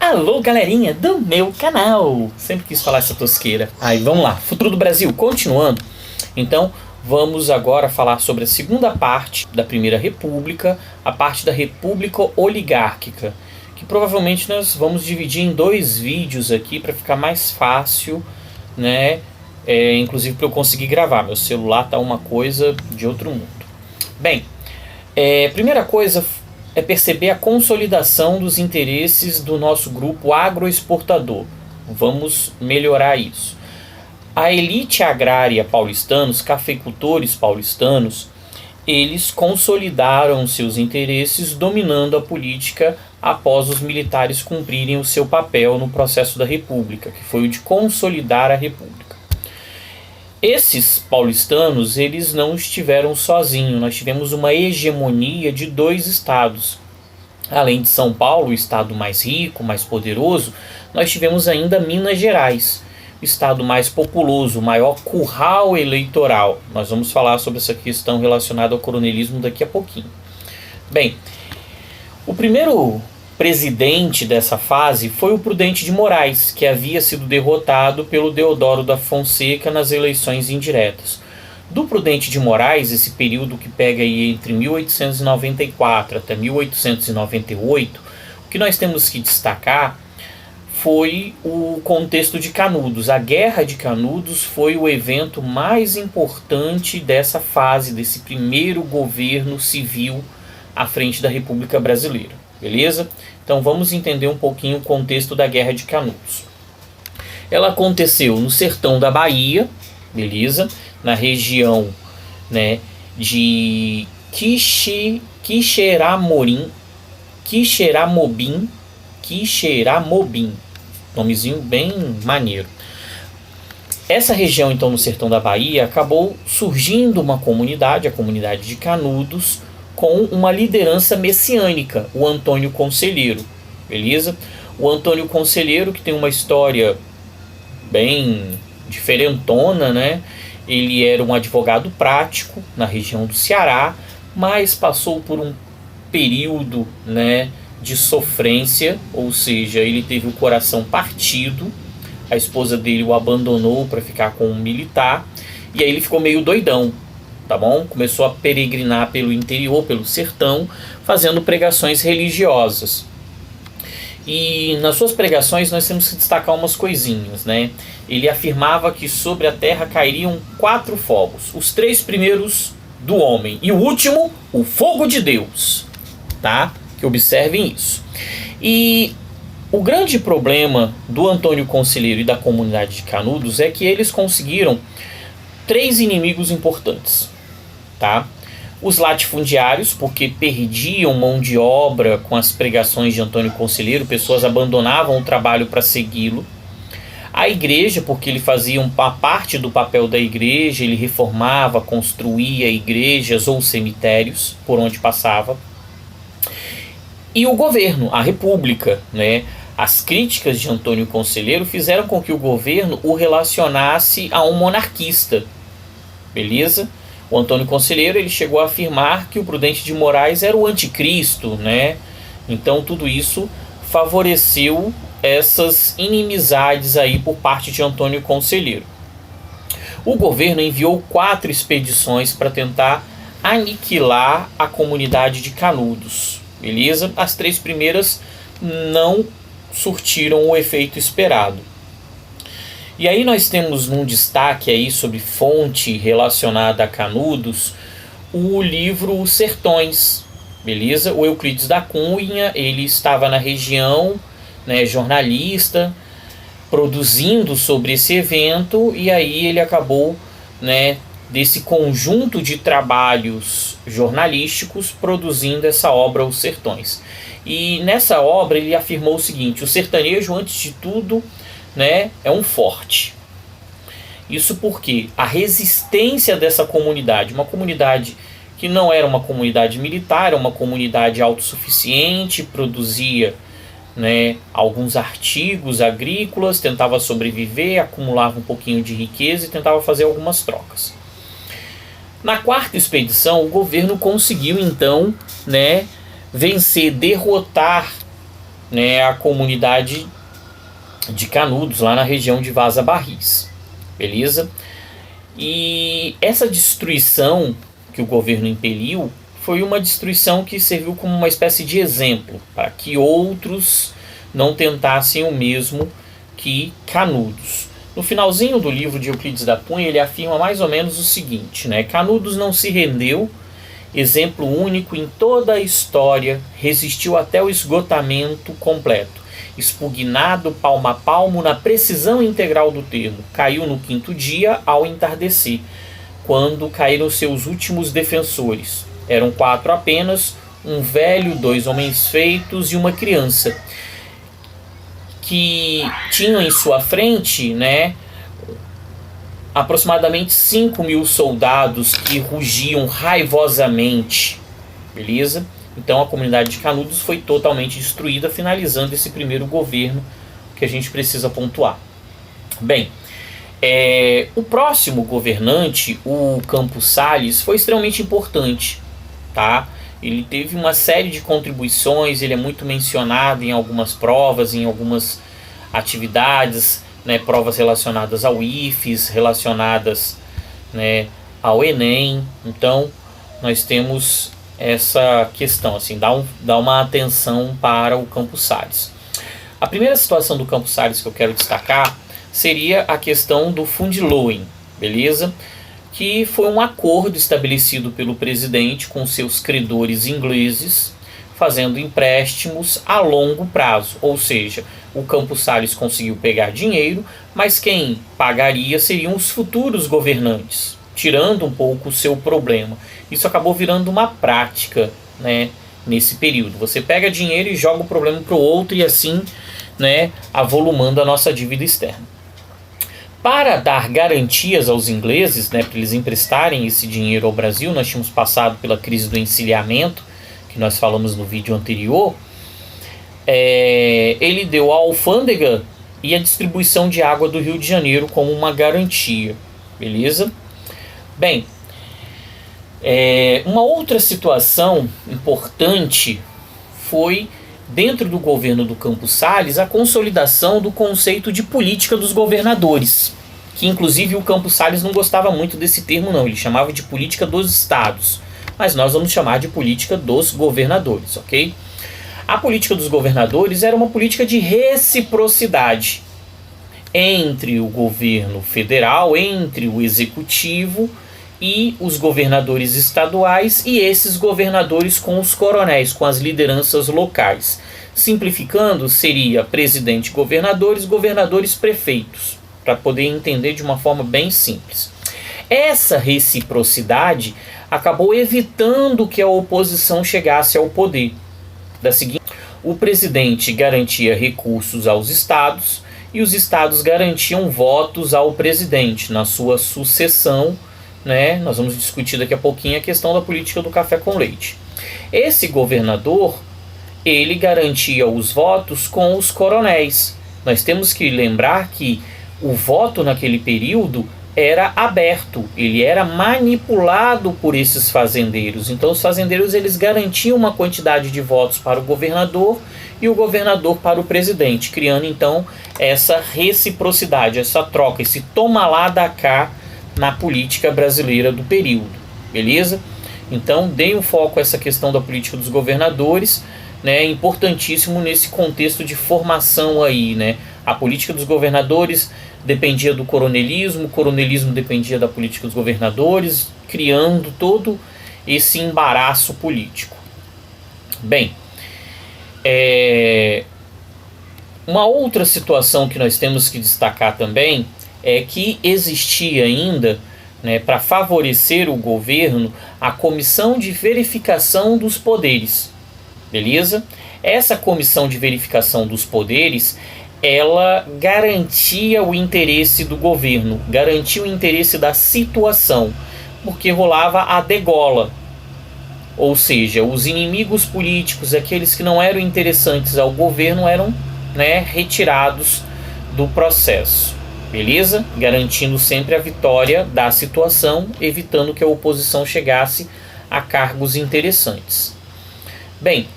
Alô, galerinha do meu canal! Sempre quis falar essa tosqueira. Aí, vamos lá. Futuro do Brasil, continuando. Então, vamos agora falar sobre a segunda parte da Primeira República, a parte da República Oligárquica, que provavelmente nós vamos dividir em 2 vídeos aqui para ficar mais fácil, né? Inclusive para eu conseguir gravar. Meu celular tá uma coisa de outro mundo. Bem, primeira coisa é perceber a consolidação dos interesses do nosso grupo agroexportador. Vamos melhorar isso. A elite agrária paulistana, os cafeicultores paulistanos, eles consolidaram seus interesses dominando a política após os militares cumprirem o seu papel no processo da República, que foi o de consolidar a República. Esses paulistanos, eles não estiveram sozinhos. Nós tivemos uma hegemonia de 2 estados. Além de São Paulo, o estado mais rico, mais poderoso, nós tivemos ainda Minas Gerais, o estado mais populoso, o maior curral eleitoral. Nós vamos falar sobre essa questão relacionada ao coronelismo daqui a pouquinho. Bem, o primeiro presidente dessa fase foi o Prudente de Moraes, que havia sido derrotado pelo Deodoro da Fonseca nas eleições indiretas. Do Prudente de Moraes, esse período que pega aí entre 1894 até 1898, o que nós temos que destacar foi o contexto de Canudos. A Guerra de Canudos foi o evento mais importante dessa fase, desse primeiro governo civil à frente da República Brasileira. Beleza? Então vamos entender um pouquinho o contexto da Guerra de Canudos. Ela aconteceu no sertão da Bahia, beleza? Na região, né, de Quixeramobim, nomezinho bem maneiro. Essa região, então, no sertão da Bahia, acabou surgindo uma comunidade, a comunidade de Canudos, com uma liderança messiânica, o Antônio Conselheiro, beleza? O Antônio Conselheiro, que tem uma história bem diferentona, né? Ele era um advogado prático na região do Ceará, mas passou por um período, né, de sofrência, ou seja, ele teve o coração partido, a esposa dele o abandonou para ficar com um militar, e aí ele ficou meio doidão. Tá bom? Começou a peregrinar pelo interior, pelo sertão, fazendo pregações religiosas. E nas suas pregações nós temos que destacar umas coisinhas, né? Ele afirmava que sobre a terra cairiam 4 fogos. Os 3 primeiros do homem e o último, o fogo de Deus. Tá? Que observem isso. E o grande problema do Antônio Conselheiro e da comunidade de Canudos é que eles conseguiram 3 inimigos importantes. Tá? Os latifundiários, porque perdiam mão de obra com as pregações de Antônio Conselheiro, pessoas abandonavam o trabalho para segui-lo. A igreja, porque ele fazia uma parte do papel da igreja, ele reformava, construía igrejas ou cemitérios por onde passava. E o governo, a república, né? As críticas de Antônio Conselheiro fizeram com que o governo o relacionasse a um monarquista, beleza? O Antônio Conselheiro, ele chegou a afirmar que o Prudente de Moraes era o anticristo, né? Então tudo isso favoreceu essas inimizades aí por parte de Antônio Conselheiro. O governo enviou 4 expedições para tentar aniquilar a comunidade de Canudos, beleza? As 3 primeiras não surtiram o efeito esperado. E aí nós temos um destaque aí sobre fonte relacionada a Canudos, o livro Os Sertões, beleza? O Euclides da Cunha, ele estava na região, né, jornalista, produzindo sobre esse evento, e aí ele acabou, né, desse conjunto de trabalhos jornalísticos produzindo essa obra Os Sertões. E nessa obra ele afirmou o seguinte: o sertanejo, antes de tudo, né, é um forte. Isso porque a resistência dessa comunidade, uma comunidade que não era uma comunidade militar, era uma comunidade autossuficiente, produzia, né, alguns artigos agrícolas, tentava sobreviver, acumulava um pouquinho de riqueza e tentava fazer algumas trocas. Na 4ª expedição, o governo conseguiu então, né, vencer, derrotar né, a comunidade de Canudos, lá na região de Vaza Barris, beleza? E essa destruição que o governo impeliu foi uma destruição que serviu como uma espécie de exemplo para que outros não tentassem o mesmo que Canudos. No finalzinho do livro de Euclides da Cunha, ele afirma mais ou menos o seguinte, né? Canudos não se rendeu, exemplo único em toda a história, resistiu até o esgotamento completo. Expugnado palmo a palmo na precisão integral do termo, caiu no 5º dia ao entardecer, quando caíram seus últimos defensores. Eram 4 apenas, um velho, 2 homens feitos e uma criança, que tinham em sua frente, né, aproximadamente 5.000 soldados que rugiam raivosamente, beleza? Então a comunidade de Canudos foi totalmente destruída, finalizando esse primeiro governo que a gente precisa pontuar. Bem, o próximo governante, o Campos Salles, foi extremamente importante, tá? Ele teve uma série de contribuições, ele é muito mencionado em algumas provas, em algumas atividades, né, provas relacionadas ao IFES, relacionadas, né, ao Enem. Então nós temos essa questão, assim, dá uma atenção para o Campos Salles. A primeira situação do Campos Salles que eu quero destacar seria a questão do Fundloen, beleza? Que foi um acordo estabelecido pelo presidente com seus credores ingleses, fazendo empréstimos a longo prazo, ou seja, o Campos Salles conseguiu pegar dinheiro, mas quem pagaria seriam os futuros governantes, tirando um pouco o seu problema. Isso acabou virando uma prática, né, nesse período. Você pega dinheiro e joga o problema para o outro e assim, né, avolumando a nossa dívida externa. Para dar garantias aos ingleses, né, para eles emprestarem esse dinheiro ao Brasil, nós tínhamos passado pela crise do encilhamento, que nós falamos no vídeo anterior. Ele deu a alfândega e a distribuição de água do Rio de Janeiro como uma garantia, beleza? Bem, uma outra situação importante foi, dentro do governo do Campos Salles, a consolidação do conceito de política dos governadores, que inclusive o Campos Salles não gostava muito desse termo não, ele chamava de política dos estados, mas nós vamos chamar de política dos governadores, ok? A política dos governadores era uma política de reciprocidade entre o governo federal, entre o executivo e os governadores estaduais, e esses governadores com os coronéis, com as lideranças locais. Simplificando, seria presidente, governadores, governadores, prefeitos, para poder entender de uma forma bem simples. Essa reciprocidade acabou evitando que a oposição chegasse ao poder. O presidente garantia recursos aos estados e os estados garantiam votos ao presidente na sua sucessão, né? Nós vamos discutir daqui a pouquinho a questão da política do café com leite. Esse governador, ele garantia os votos com os coronéis. Nós temos que lembrar que o voto naquele período era aberto, ele era manipulado por esses fazendeiros. Então os fazendeiros, eles garantiam uma quantidade de votos para o governador e o governador para o presidente, criando então essa reciprocidade, essa troca, esse toma lá da cá na política brasileira do período, beleza? Então dei um foco a essa questão da política dos governadores, né, importantíssimo nesse contexto de formação aí, né? A política dos governadores dependia do coronelismo, o coronelismo dependia da política dos governadores, criando todo esse embaraço político. Bem, uma outra situação que nós temos que destacar também é que existia ainda, né, para favorecer o governo, a Comissão de Verificação dos Poderes, beleza? Essa Comissão de Verificação dos Poderes, ela garantia o interesse do governo, garantia o interesse da situação, porque rolava a degola, ou seja, os inimigos políticos, aqueles que não eram interessantes ao governo, eram, né, retirados do processo, beleza? Garantindo sempre a vitória da situação, evitando que a oposição chegasse a cargos interessantes. Bem,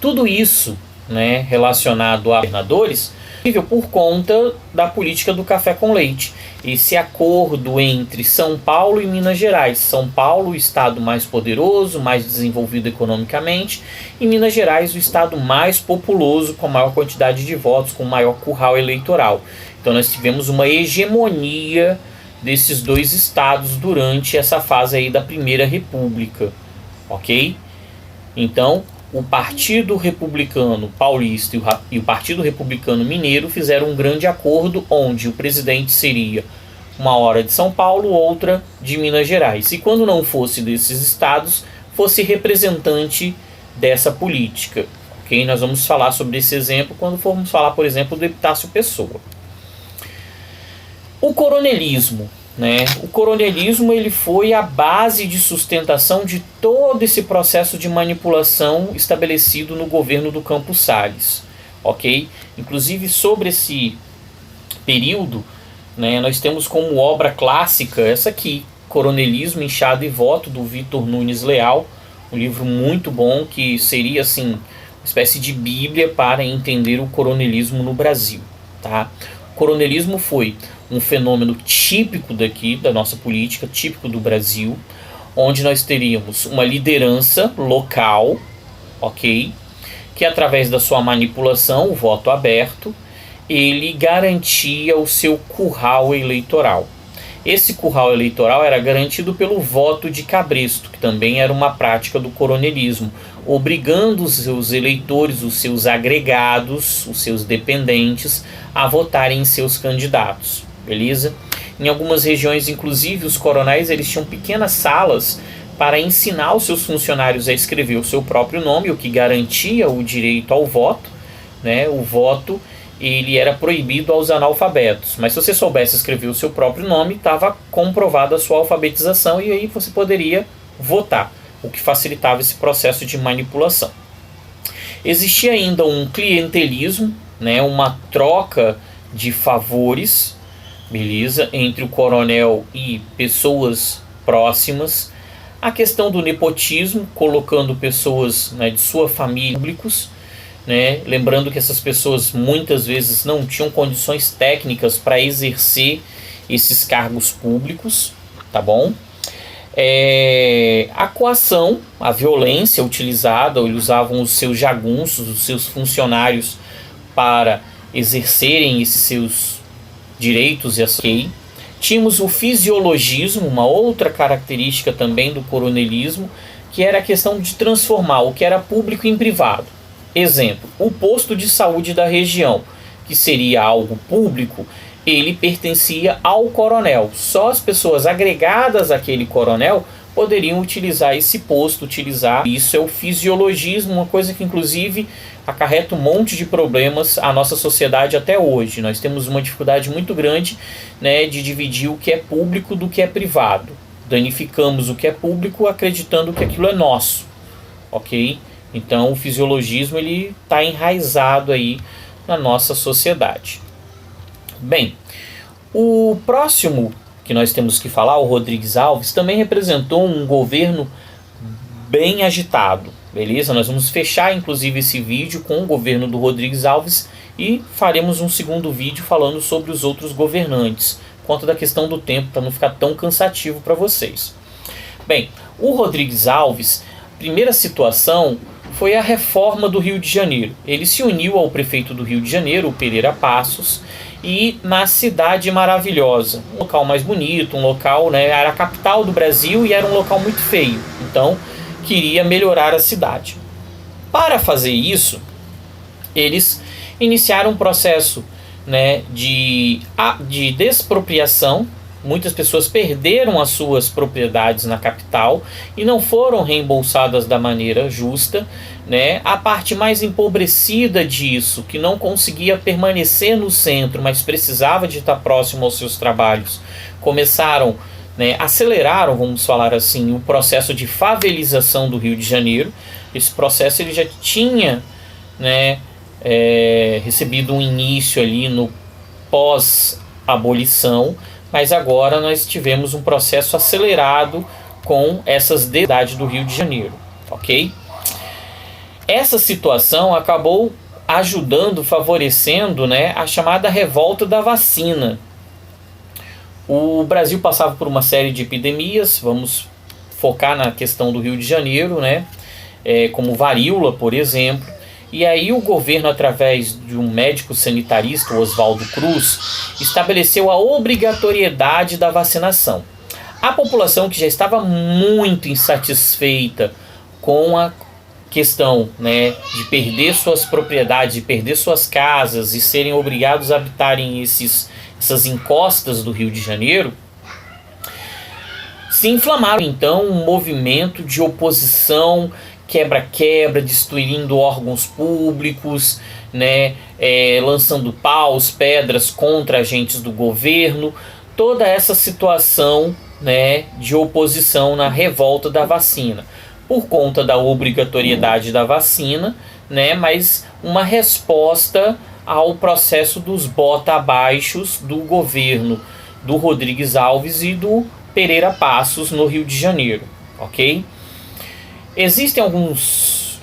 tudo isso, né, relacionado a governadores, por conta da política do café com leite. Esse acordo entre São Paulo e Minas Gerais. São Paulo, o estado mais poderoso, mais desenvolvido economicamente, e Minas Gerais, o estado mais populoso, com maior quantidade de votos, com maior curral eleitoral. Então nós tivemos uma hegemonia desses dois estados durante essa fase aí da Primeira República, ok? Então o Partido Republicano Paulista e o Partido Republicano Mineiro fizeram um grande acordo onde o presidente seria uma hora de São Paulo, outra de Minas Gerais. E quando não fosse desses estados, fosse representante dessa política. Ok? Nós vamos falar sobre esse exemplo quando formos falar, por exemplo, do Epitácio Pessoa. O coronelismo. O coronelismo ele foi a base de sustentação de todo esse processo de manipulação estabelecido no governo do Campos Salles, ok? Inclusive sobre esse período, nós temos como obra clássica essa aqui, Coronelismo, Inchada e Voto, do Vitor Nunes Leal, um livro muito bom que seria assim, uma espécie de bíblia para entender o coronelismo no Brasil, tá? O coronelismo foi um fenômeno típico daqui, da nossa política, típico do Brasil, onde nós teríamos uma liderança local, ok? Que através da sua manipulação, o voto aberto, ele garantia o seu curral eleitoral. Esse curral eleitoral era garantido pelo voto de cabresto, que também era uma prática do coronelismo, obrigando os seus eleitores, os seus agregados, os seus dependentes, a votarem em seus candidatos. Beleza? Em algumas regiões, inclusive, os coronéis eles tinham pequenas salas para ensinar os seus funcionários a escrever o seu próprio nome, o que garantia o direito ao voto, O voto ele era proibido aos analfabetos, mas se você soubesse escrever o seu próprio nome, estava comprovada a sua alfabetização e aí você poderia votar, o que facilitava esse processo de manipulação. Existia ainda um clientelismo, uma troca de favores, beleza, entre o coronel e pessoas próximas, a questão do nepotismo, colocando pessoas de sua família públicos, lembrando que essas pessoas muitas vezes não tinham condições técnicas para exercer esses cargos públicos, tá bom? A coação, a violência utilizada, eles usavam os seus jagunços, os seus funcionários para exercerem esses seus direitos e assim. Tínhamos o fisiologismo, uma outra característica também do coronelismo, que era a questão de transformar o que era público em privado. Exemplo, o posto de saúde da região, que seria algo público, ele pertencia ao coronel. Só as pessoas agregadas àquele coronel poderiam utilizar esse posto, Isso é o fisiologismo, uma coisa que inclusive acarreta um monte de problemas à nossa sociedade até hoje. Nós temos uma dificuldade muito grande de dividir o que é público do que é privado. Danificamos o que é público acreditando que aquilo é nosso, ok? Então o fisiologismo ele está enraizado aí na nossa sociedade. Bem, o próximo que nós temos que falar, o Rodrigues Alves, também representou um governo bem agitado, beleza? Nós vamos fechar inclusive esse vídeo com o governo do Rodrigues Alves e faremos um segundo vídeo falando sobre os outros governantes, por conta da questão do tempo, para não ficar tão cansativo para vocês. Bem, o Rodrigues Alves, primeira situação foi a reforma do Rio de Janeiro. Ele se uniu ao prefeito do Rio de Janeiro, o Pereira Passos, e na Cidade Maravilhosa, um local mais bonito, um local, era a capital do Brasil e era um local muito feio, então queria melhorar a cidade. Para fazer isso, eles iniciaram um processo de despropriação. Muitas pessoas perderam as suas propriedades na capital e não foram reembolsadas da maneira justa, A parte mais empobrecida disso, que não conseguia permanecer no centro, mas precisava de estar próximo aos seus trabalhos, começaram, aceleraram, vamos falar assim, o processo de favelização do Rio de Janeiro. Esse processo ele já tinha, recebido um início ali no pós-abolição, mas agora nós tivemos um processo acelerado com essas desigualdades do Rio de Janeiro, ok? Essa situação acabou ajudando, favorecendo, né, a chamada revolta da vacina. O Brasil passava por uma série de epidemias, vamos focar na questão do Rio de Janeiro, né, como varíola, por exemplo. E aí o governo, através de um médico sanitarista, Oswaldo Cruz, estabeleceu a obrigatoriedade da vacinação. A população, que já estava muito insatisfeita com a questão, né, de perder suas propriedades, de perder suas casas e serem obrigados a habitarem essas encostas do Rio de Janeiro, se inflamaram então um movimento de oposição, quebra-quebra, destruindo órgãos públicos, né, lançando paus, pedras contra agentes do governo, toda essa situação, né, de oposição na revolta da vacina, por conta da obrigatoriedade da vacina, né, mas uma resposta ao processo dos bota-abaixos do governo do Rodrigues Alves e do Pereira Passos no Rio de Janeiro, ok? Existem alguns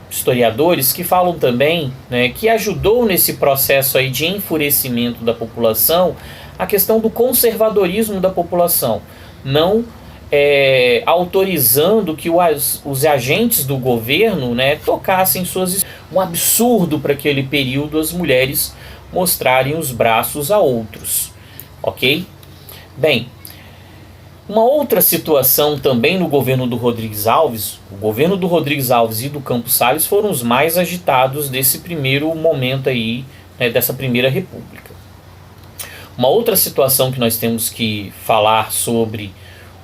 historiadores que falam também, né, que ajudou nesse processo aí de enfurecimento da população a questão do conservadorismo da população, não autorizando que os agentes do governo, né, tocassem suas... Um absurdo para aquele período as mulheres mostrarem os braços a outros, ok? Bem, uma outra situação também no governo do Rodrigues Alves, o governo do Rodrigues Alves e do Campos Salles foram os mais agitados desse primeiro momento aí, né, dessa primeira república. Uma outra situação que nós temos que falar sobre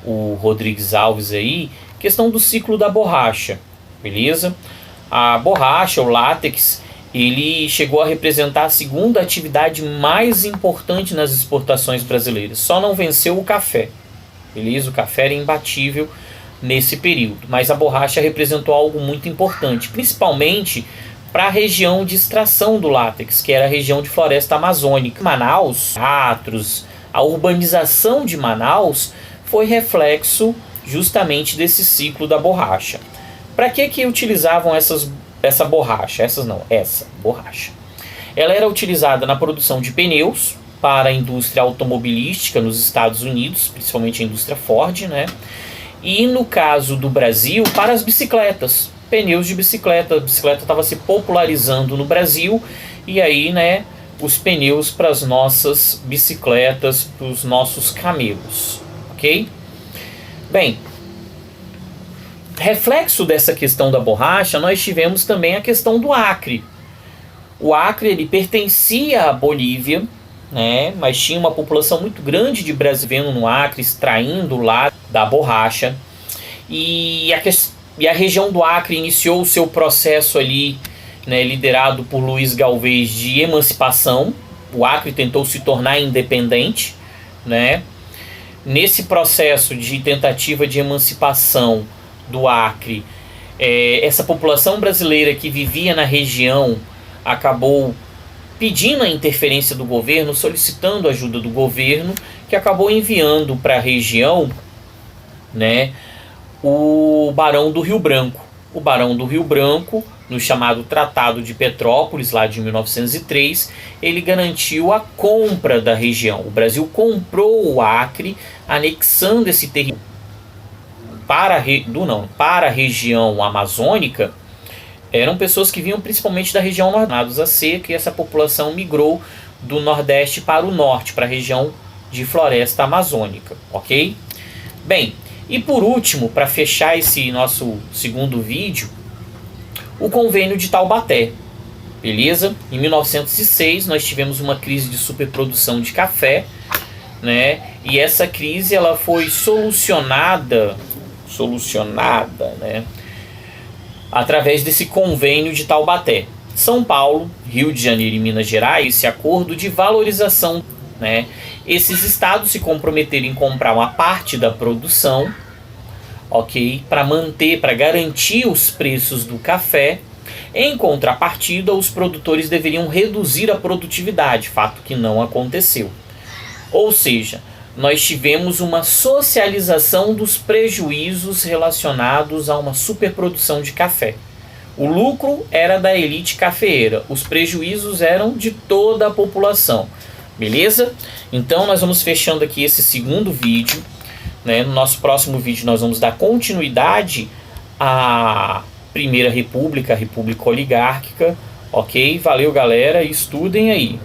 o Rodrigues Alves aí, questão do ciclo da borracha, beleza? A borracha, o látex, ele chegou a representar a segunda atividade mais importante nas exportações brasileiras, só não venceu o café. Beleza? O café era imbatível nesse período, mas a borracha representou algo muito importante, principalmente para a região de extração do látex, que era a região de floresta amazônica. Manaus, a urbanização de Manaus foi reflexo justamente desse ciclo da borracha. Para que utilizavam essa borracha? Essa borracha. Ela era utilizada na produção de pneus para a indústria automobilística nos Estados Unidos, principalmente a indústria Ford, né? E no caso do Brasil, para as bicicletas, pneus de bicicleta. A bicicleta estava se popularizando no Brasil, e aí, né, os pneus para as nossas bicicletas, para os nossos camelos, ok? Bem, reflexo dessa questão da borracha, nós tivemos também a questão do Acre. O Acre, ele pertencia à Bolívia, né, mas tinha uma população muito grande de brasileiros no Acre, extraindo lá da borracha. E a região do Acre iniciou o seu processo ali, né, liderado por Luiz Galvez, de emancipação. O Acre tentou se tornar independente, né? Nesse processo de tentativa de emancipação do Acre, essa população brasileira que vivia na região acabou pedindo a interferência do governo, solicitando ajuda do governo, que acabou enviando para a região, né, o Barão do Rio Branco. O Barão do Rio Branco, no chamado Tratado de Petrópolis, lá de 1903, ele garantiu a compra da região. O Brasil comprou o Acre, anexando esse território para a região amazônica. Eram pessoas que vinham principalmente da região nordeste, a seca, e essa população migrou do nordeste para o norte, para a região de floresta amazônica, ok? Bem, e por último, para fechar esse nosso segundo vídeo, o Convênio de Taubaté, beleza? Em 1906 nós tivemos uma crise de superprodução de café, né? E essa crise ela foi solucionada, né, através desse Convênio de Taubaté. São Paulo, Rio de Janeiro e Minas Gerais, esse acordo de valorização, né? Esses estados se comprometeram em comprar uma parte da produção, ok? Para garantir os preços do café. Em contrapartida, os produtores deveriam reduzir a produtividade, fato que não aconteceu. Ou seja, nós tivemos uma socialização dos prejuízos relacionados a uma superprodução de café. O lucro era da elite cafeeira, os prejuízos eram de toda a população. Beleza? Então nós vamos fechando aqui esse segundo vídeo, né? No nosso próximo vídeo nós vamos dar continuidade à Primeira República, a República Oligárquica. Ok? Valeu, galera, e estudem aí.